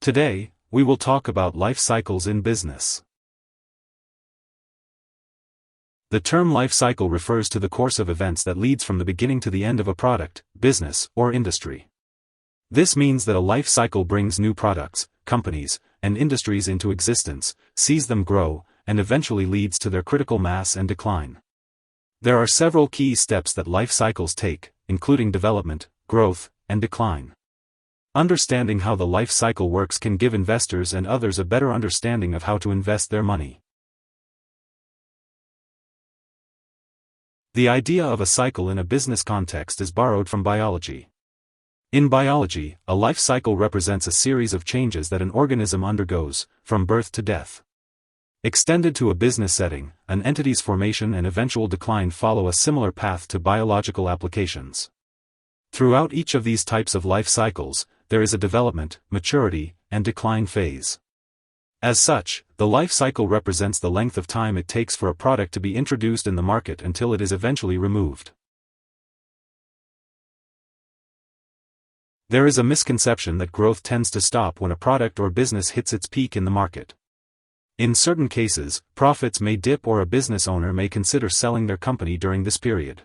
Today, we will talk about life cycles in business. The term life cycle refers to the course of events that leads from the beginning to the end of a product, business, or industry. This means that a life cycle brings new products, companies, and industries into existence, sees them grow, and eventually leads to their critical mass and decline. There are several key steps that life cycles take, including development, growth, and decline. Understanding how the life cycle works can give investors and others a better understanding of how to invest their money. The idea of a cycle in a business context is borrowed from biology. In biology, a life cycle represents a series of changes that an organism undergoes, from birth to death. Extended to a business setting, an entity's formation and eventual decline follow a similar path to biological applications. Throughout each of these types of life cycles, there is a development, maturity, and decline phase. As such, the life cycle represents the length of time it takes for a product to be introduced in the market until it is eventually removed. There is a misconception that growth tends to stop when a product or business hits its peak in the market. In certain cases, profits may dip or a business owner may consider selling their company during this period.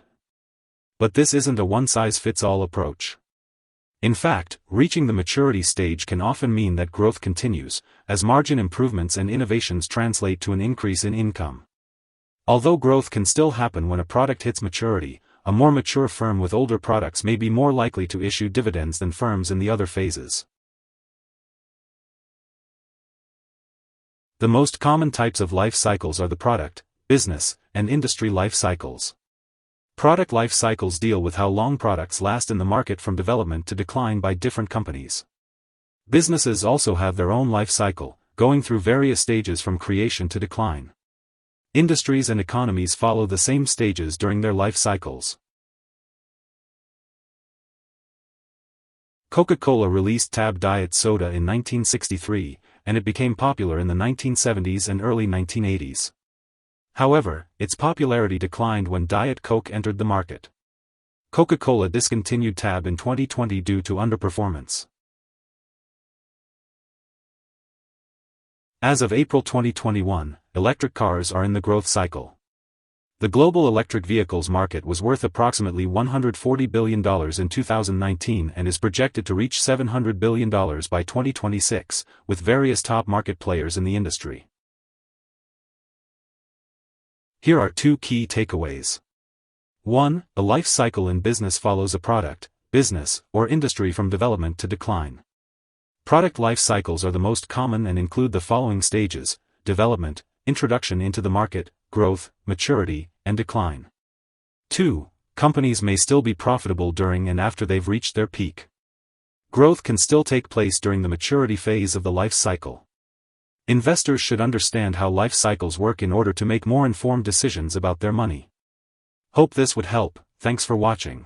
But this isn't a one-size-fits-all approach. In fact, reaching the maturity stage can often mean that growth continues, as margin improvements and innovations translate to an increase in income. Although growth can still happen when a product hits maturity, a more mature firm with older products may be more likely to issue dividends than firms in the other phases. The most common types of life cycles are the product, business, and industry life cycles. Product life cycles deal with how long products last in the market from development to decline by different companies. Businesses also have their own life cycle, going through various stages from creation to decline. Industries and economies follow the same stages during their life cycles. Coca-Cola released Tab Diet Soda in 1963, and it became popular in the 1970s and early 1980s. However, its popularity declined when Diet Coke entered the market. Coca-Cola discontinued Tab in 2020 due to underperformance. As of April 2021, electric cars are in the growth cycle. The global electric vehicles market was worth approximately $140 billion in 2019 and is projected to reach $700 billion by 2026, with various top market players in the industry. Here are two key takeaways. 1. A life cycle in business follows a product, business, or industry from development to decline. Product life cycles are the most common and include the following stages: development, introduction into the market, growth, maturity, and decline. 2. Companies may still be profitable during and after they've reached their peak. Growth can still take place during the maturity phase of the life cycle. Investors should understand how life cycles work in order to make more informed decisions about their money. Hope this would help. Thanks for watching.